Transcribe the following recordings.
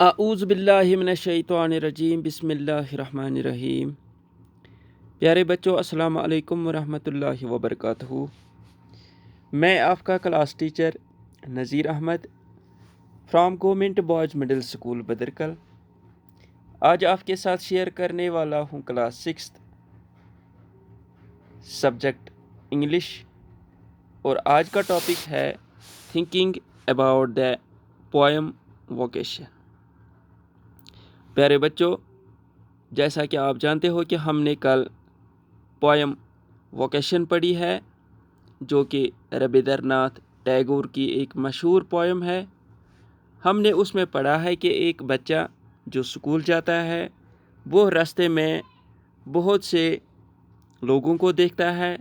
आऊज़ बिल्लाहि मिनश्शैतानिर्रजीम बिस्मिल्लाहिर्रहमानिर्रहीम। प्यारे बच्चों, अस्सलाम वालेकुम वरहमतुल्लाहि वबरकातुहू। मैं आपका class teacher Nazir Ahmad from government boys middle school Badarkal आज आपके साथ शेयर करने वाला हूँ क्लास 6 सब्जेक्ट इंग्लिश। और आज का टॉपिक है thinking about the poem vocation. प्यारे बच्चों, जैसा कि आप जानते हो कि हमने कल पोएम वोकेशन पढ़ी है, जो कि रविंद्रनाथ टैगोर की एक मशहूर पोएम है। हमने उसमें पढ़ा है कि एक बच्चा जो स्कूल जाता है वो रास्ते में बहुत से लोगों को देखता है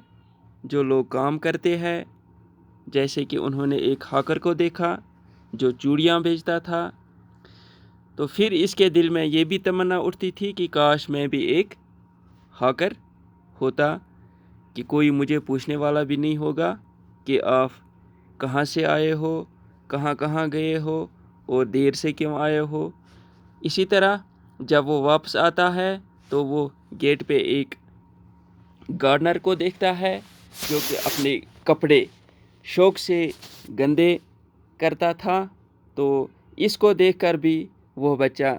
जो लोग काम करते हैं। जैसे कि उन्होंने एक हाकर को देखा जो चूड़ियाँ बेचता था। तो फिर इसके दिल में ये भी तमन्ना उठती थी कि काश मैं भी एक हाकर होता, कि कोई मुझे पूछने वाला भी नहीं होगा कि आप कहाँ से आए हो, कहाँ कहाँ गए हो और देर से क्यों आए हो। इसी तरह जब वो वापस आता है तो वो गेट पे एक गार्डनर को देखता है जो कि अपने कपड़े शौक से गंदे करता था। तो इसको देखकर भी वो बच्चा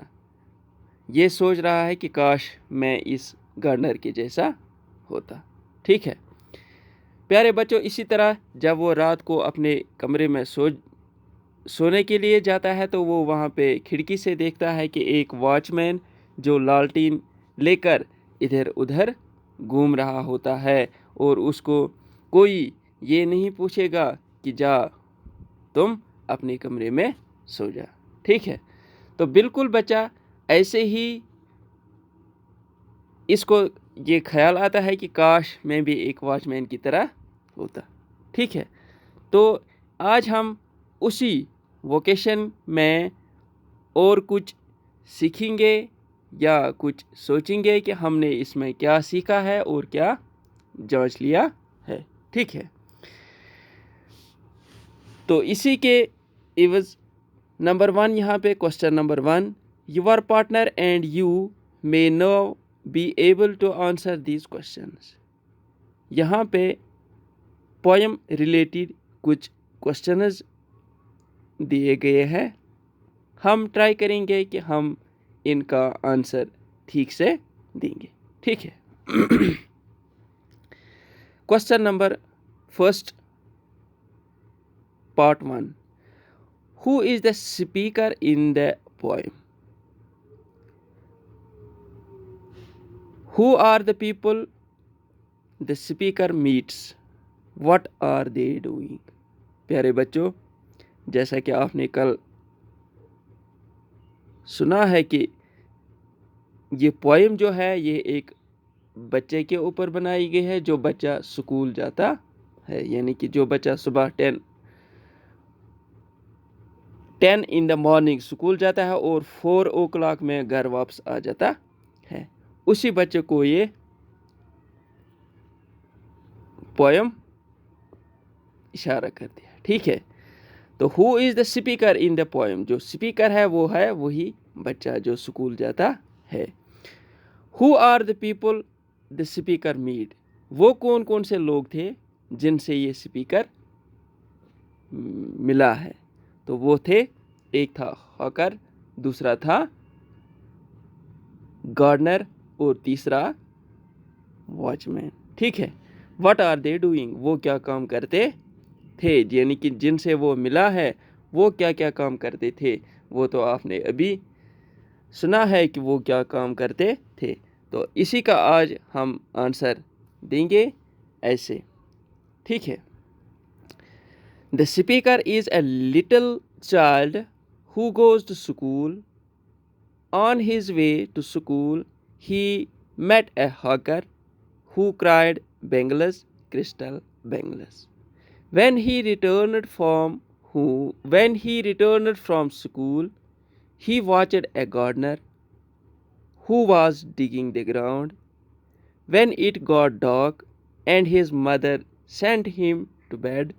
ये सोच रहा है कि काश मैं इस गार्डनर के जैसा होता। ठीक है प्यारे बच्चों, इसी तरह जब वो रात को अपने कमरे में सोने के लिए जाता है तो वो वहाँ पे खिड़की से देखता है कि एक वॉचमैन जो लालटीन लेकर इधर उधर घूम रहा होता है और उसको कोई ये नहीं पूछेगा कि जा तुम अपने कमरे में सो जा। ठीक है, तो बिल्कुल बच्चा ऐसे ही इसको ये ख्याल आता है कि काश मैं भी एक वॉचमैन की तरह होता। ठीक है, तो आज हम उसी वोकेशन में और कुछ सीखेंगे या कुछ सोचेंगे कि हमने इसमें क्या सीखा है और क्या जांच लिया है। ठीक है, तो इसी के इवज नंबर 1 यहाँ पे question number 1, your partner and you may not be able to answer these questions. यहाँ पे पोएम रिलेटेड कुछ क्वेश्चंस दिए गए हैं। हम ट्राई करेंगे कि हम इनका आंसर ठीक से देंगे। ठीक है, question number first part 1, who is the speaker in the poem? Who are the people the speaker meets? What are they doing? प्यारे बच्चों, जैसा कि आपने कल सुना है कि ये पोएम जो है ये एक बच्चे के ऊपर बनाई गई है जो बच्चा स्कूल जाता है, यानी कि जो बच्चा सुबह 10 इन द मॉर्निंग स्कूल जाता है और 4 o'clock में घर वापस आ जाता है, उसी बच्चे को ये पोएम इशारा कर दिया। ठीक है, तो who is the speaker in the poem? जो स्पीकर है वो है वही बच्चा जो स्कूल जाता है। Who are the people the speaker meet? वो कौन कौन से लोग थे जिनसे ये स्पीकर मिला है? तो वो थे, एक था हॉकर, दूसरा था गार्डनर और तीसरा वॉचमैन। ठीक है, व्हाट आर दे डूइंग? वो क्या काम करते थे, यानी कि जिनसे वो मिला है वो क्या क्या काम करते थे, वो तो आपने अभी सुना है कि वो क्या काम करते थे। तो इसी का आज हम आंसर देंगे ऐसे। ठीक है, the speaker is a little child who goes to school. On his way to school, he met a hawker who cried bangles, crystal bangles. When he returned from school, he watched a gardener who was digging the ground. When it got dark and his mother sent him to bed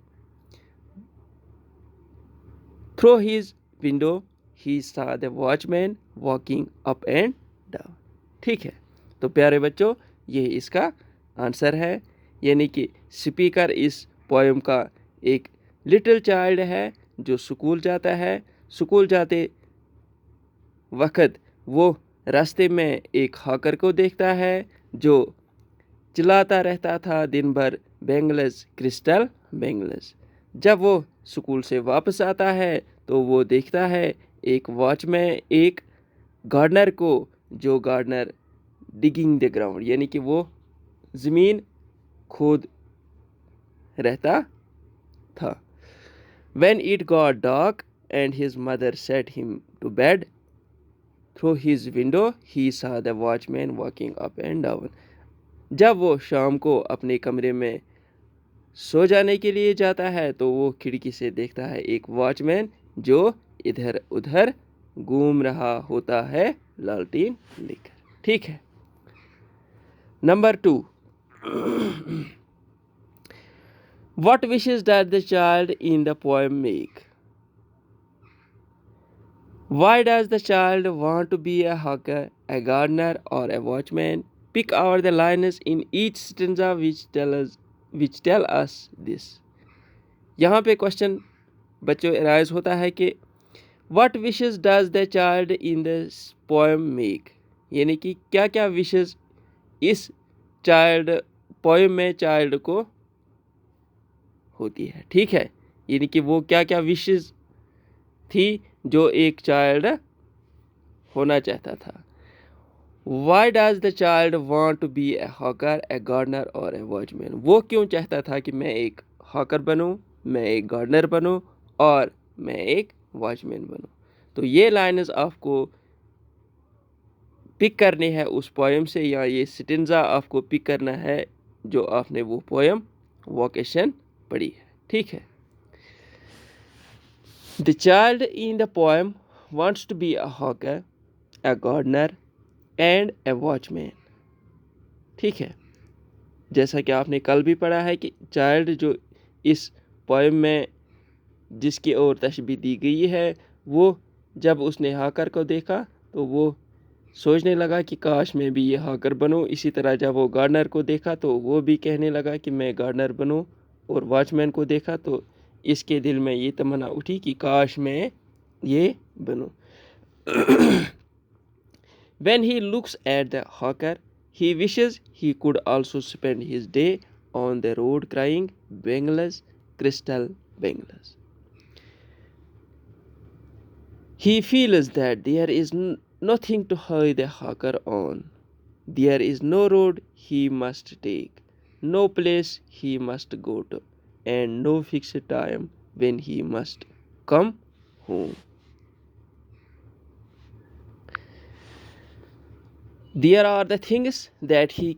through his window, he saw the watchman walking up and down। ठीक है, तो प्यारे बच्चों ये इसका answer है, यानी कि स्पीकर इस पोएम का एक लिटिल चाइल्ड है जो स्कूल जाता है। स्कूल जाते वक्त वो रास्ते में एक हॉकर को देखता है जो चिल्लाता रहता था दिन भर, बैंगल्स क्रिस्टल बैंगल्स। जब वो स्कूल से वापस आता है तो वो देखता है एक वॉचमैन, एक गार्डनर को, जो गार्डनर डिगिंग द ग्राउंड, यानी कि वो ज़मीन खोद रहता था। When it got dark and his mother set him to bed, through his window he saw the watchman walking up and down। जब वो शाम को अपने कमरे में सो जाने के लिए जाता है तो वो खिड़की से देखता है एक वॉचमैन जो इधर उधर घूम रहा होता है लालटेन लेकर। ठीक है, number 2, What wishes does the child in the poem make? Why does the child want to be a hawker, a gardener or a watchman? Pick out the lines in each stanza which tell us this। यहाँ पे question बच्चों arise होता है कि What wishes does the child in this poem make? यानी कि क्या क्या विशेस इस चाइल्ड पोएम में चाइल्ड को होती है। ठीक है, यानी कि वो क्या क्या विशेस थी जो एक चाइल्ड होना चाहता था। Why does the child want to be a hawker, a gardener or a watchman? वो क्यों चाहता था कि मैं एक हॉकर बनूं, मैं एक गार्डनर बनूं और मैं एक वॉचमैन बनूं। तो ये लाइन्स आपको पिक करनी है उस पोएम से, या ये स्टेंजा आपको पिक करना है जो आपने वो पोएम वोकेशन पढ़ी है। ठीक है, The child in the poem wants to be a hawker, a gardener and a watchman। ठीक है, जैसा कि आपने कल भी पढ़ा है कि चाइल्ड जो इस पोएम में जिसकी ओर तशबीह दी गई है, वो जब उसने हॉकर को देखा तो वो सोचने लगा कि काश मैं भी ये हॉकर बनूं। इसी तरह जब वो गार्डनर को देखा तो वो भी कहने लगा कि मैं गार्डनर बनूं, और वॉचमैन को देखा तो इसके दिल में ये तमन्ना उठी कि काश मैं ये बनूं। When he looks at the hawker, he wishes he could also spend his day on the road crying Banglas, crystal Banglas। He feels that there is nothing to hurry the hawker on. There is no road he must take, no place he must go to, and no fixed time when he must come home। There are the things that he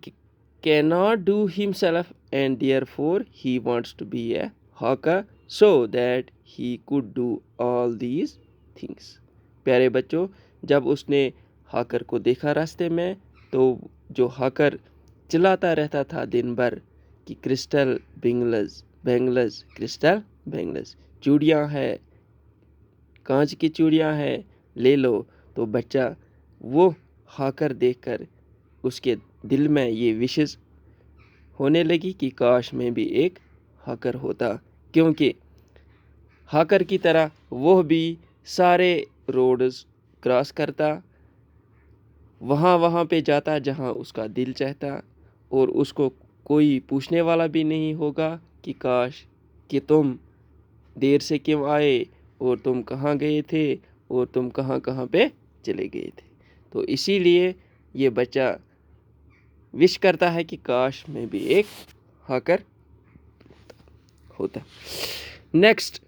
cannot do himself, and therefore he wants to be a hawker so that he could do all these things। प्यारे बच्चों, जब उसने hawker को देखा रास्ते में तो जो हॉकर चिल्लाता रहता था दिन भर कि crystal bangles, bangles crystal bangles, चूड़ियाँ हैं, कांच की चूड़ियाँ हैं, ले लो। तो बच्चा वो हॉकर देखकर उसके दिल में ये विशेष होने लगी कि काश मैं भी एक हॉकर होता, क्योंकि हॉकर की तरह वो भी सारे रोड्स क्रॉस करता, वहाँ पे जाता जहाँ उसका दिल चाहता, और उसको कोई पूछने वाला भी नहीं होगा कि काश कि तुम देर से क्यों आए, और तुम कहाँ गए थे, और तुम कहाँ कहाँ पे चले गए थे। तो इसीलिए ये बच्चा विश करता है कि काश मैं भी एक हॉकर होता। Next,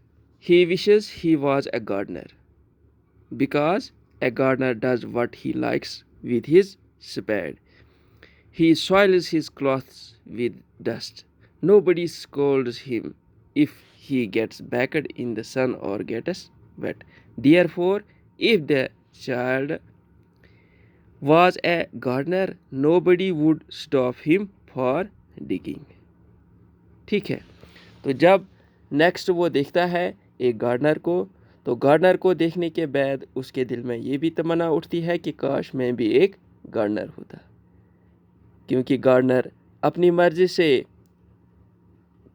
he wishes he was a gardener because a gardener does what he likes with his spade. He soils his clothes with dust. Nobody scolds him if he gets baked in the sun or gets wet। Therefore, if the child was a gardener, nobody would stop him for digging। ठीक है, तो जब next वो देखता है एक gardener को तो गार्डनर को देखने के बाद उसके दिल में ये भी तमन्ना उठती है कि काश मैं भी एक गार्डनर होता, क्योंकि गार्डनर अपनी मर्जी से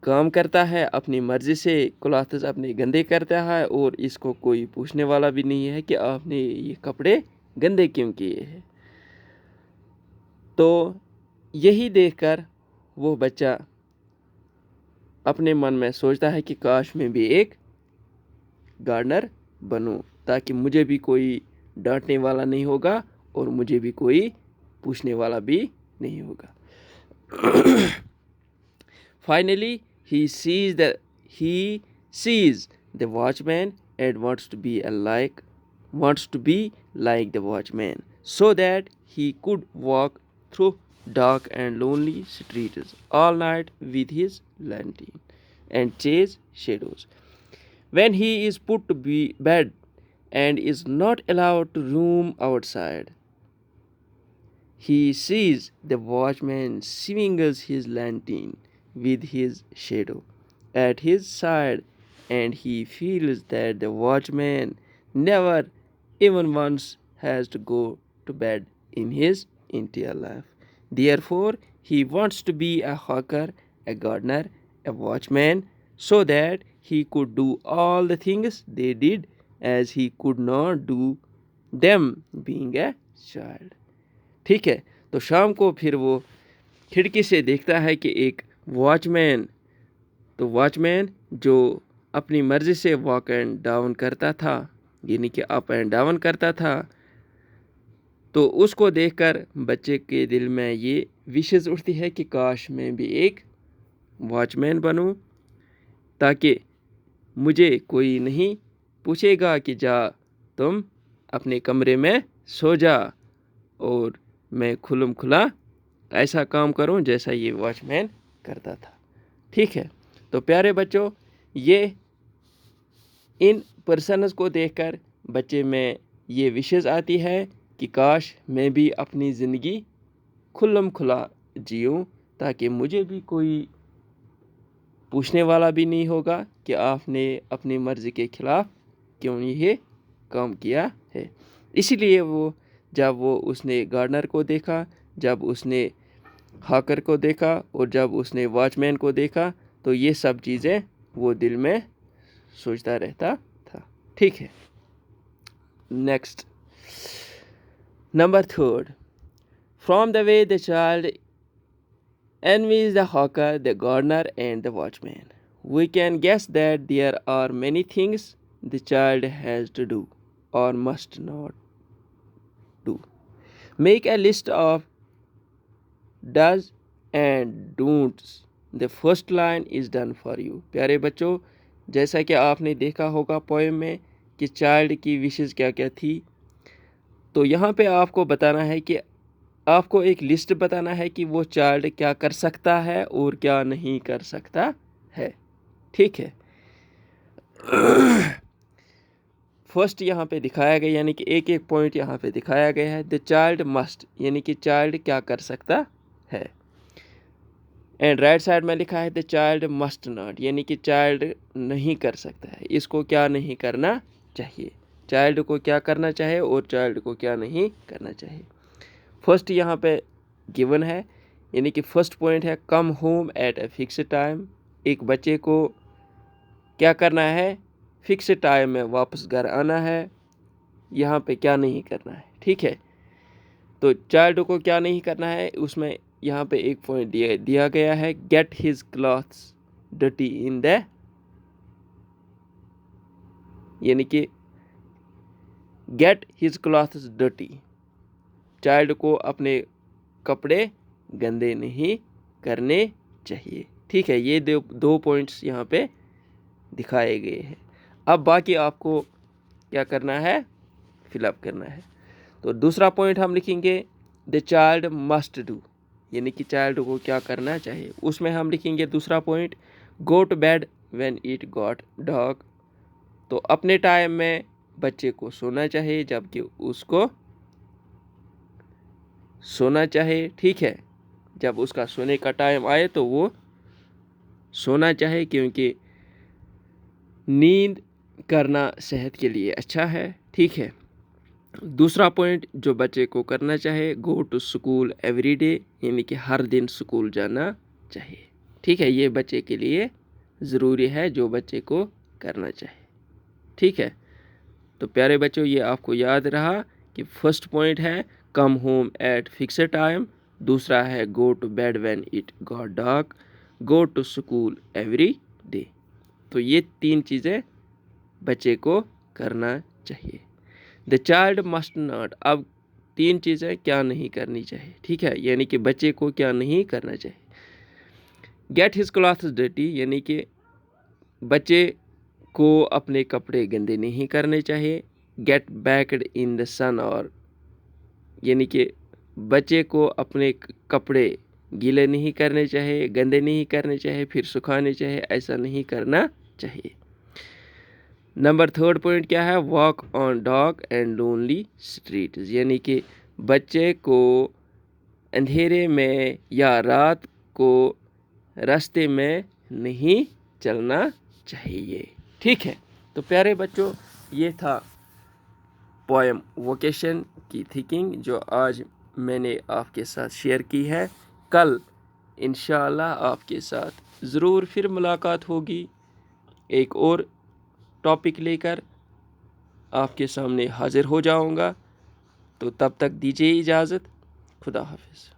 काम करता है, अपनी मर्जी से क्लॉथ्स अपने गंदे करता है और इसको कोई पूछने वाला भी नहीं है कि आपने ये कपड़े गंदे क्यों किए हैं। तो यही देखकर वो बच्चा अपने मन में सोचता है कि काश मैं भी एक गार्डनर बनूं, ताकि मुझे भी कोई डांटने वाला नहीं होगा और मुझे भी कोई पूछने वाला भी नहीं होगा। Finally, he sees the watchman and wants to be like the watchman, so that he could walk through dark and lonely streets all night with his lantern and chase shadows. When he is put to bed and is not allowed to roam outside, he sees the watchman swinging his lantern with his shadow at his side, and he feels that the watchman never even once has to go to bed in his entire life. Therefore, he wants to be a hawker, a gardener, a watchman, so that he could do all the things they did, as he could not do them being a child. ठीक है, तो शाम को फिर वो खिड़की से देखता है कि एक वॉचमैन जो अपनी मर्जी से वॉक एंड डाउन करता था, यानी कि अप एंड डाउन करता था, तो उसको देखकर बच्चे के दिल में ये विशेष उठती है कि काश मैं भी एक वॉचमैन बनूं, ताकि मुझे कोई नहीं पूछेगा कि जा तुम अपने कमरे में सो जा, और मैं खुल्लम खुला ऐसा काम करूं जैसा ये वॉचमैन करता था। ठीक है, तो प्यारे बच्चों, ये इन पर्सन्स को देखकर बच्चे में ये विशेष आती है कि काश मैं भी अपनी ज़िंदगी खुल्लम खुला जीऊं, ताकि मुझे भी कोई पूछने वाला भी नहीं होगा कि आपने अपनी मर्ज़ी के ख़िलाफ़ क्यों ये काम किया है। इसीलिए जब उसने गार्डनर को देखा, जब उसने हॉकर को देखा और जब उसने वॉचमैन को देखा, तो ये सब चीज़ें वो दिल में सोचता रहता था। ठीक है, next, number 3, from the way the child envies the hawker, the gardener, and the watchman, we can guess that there are many things the child has to do or must not do. Make a list of does and don'ts. The first line is done for you. प्यारे बच्चों, जैसा कि आपने देखा होगा poem में कि child की विशेष क्या क्या थी, तो यहाँ पे आपको बताना है कि आपको एक लिस्ट बताना है कि वो चाइल्ड क्या कर सकता है और क्या नहीं कर सकता है। ठीक है, फर्स्ट यहाँ पे दिखाया गया, यानी कि एक एक पॉइंट यहाँ पे दिखाया गया है। द चाइल्ड मस्ट, यानी कि चाइल्ड क्या कर सकता है, एंड राइट साइड में लिखा है द चाइल्ड मस्ट नॉट, यानी कि चाइल्ड नहीं कर सकता है, इसको क्या नहीं करना चाहिए, चाइल्ड को क्या करना चाहिए और चाइल्ड को क्या नहीं करना चाहिए। फर्स्ट यहाँ पे गिवन है, यानी कि फर्स्ट पॉइंट है come home eight a fix time, एक बच्चे को क्या करना है, फिक्स टाइम में वापस घर आना है, यहाँ पे क्या नहीं करना है। ठीक है, तो चाइल्ड को क्या नहीं करना है, उसमें यहाँ पे एक पॉइंट दिया गया है, get his clothes dirty in the, यानी कि get his clothes dirty, child को अपने कपड़े गंदे नहीं करने चाहिए। ठीक है, ये दो पॉइंट्स यहाँ पे दिखाए गए हैं। अब बाकी आपको क्या करना है, फिलअप करना है। तो दूसरा पॉइंट हम लिखेंगे द चाइल्ड मस्ट डू, यानी कि चाइल्ड को क्या करना चाहिए, उसमें हम लिखेंगे दूसरा point go to bed when it got dark, तो अपने टाइम में बच्चे को सोना चाहिए जबकि उसको सोना चाहिए। ठीक है, जब उसका सोने का टाइम आए तो वो सोना चाहिए, क्योंकि नींद करना सेहत के लिए अच्छा है। ठीक है। दूसरा पॉइंट जो बच्चे को करना चाहिए, go to school every day, यानी कि हर दिन स्कूल जाना चाहिए। ठीक है, ये बच्चे के लिए ज़रूरी है, जो बच्चे को करना चाहिए। ठीक है, तो प्यारे बच्चों, ये आपको याद रहा कि फर्स्ट पॉइंट है come home at fixed time, दूसरा है go to bed when it got dark, go to school every day. तो ये 3 चीज़ें बच्चे को करना चाहिए। द चाइल्ड मस्ट नॉट, अब 3 चीज़ें क्या नहीं करनी चाहिए। ठीक है, यानी कि बच्चे को क्या नहीं करना चाहिए। गेट हिज क्लॉथ्स डर्टी, यानी कि बच्चे को अपने कपड़े गंदे नहीं करने चाहिए। गेट बैक्ड इन द सन, और यानी कि बच्चे को अपने कपड़े गीले नहीं करने चाहिए, गंदे नहीं करने चाहिए, फिर सुखाने चाहिए, ऐसा नहीं करना चाहिए। नंबर थर्ड पॉइंट क्या है, walk on dark and lonely street, यानी कि बच्चे को अंधेरे में या रात को रास्ते में नहीं चलना चाहिए। ठीक है, तो प्यारे बच्चों, ये था पोएम वोकेशन की थिंकिंग जो आज मैंने आपके साथ शेयर की है। कल इंशाअल्लाह आपके साथ ज़रूर फिर मुलाकात होगी, एक और टॉपिक लेकर आपके सामने हाजिर हो जाऊंगा। तो तब तक दीजिए इजाज़त। खुदा हाफिज़।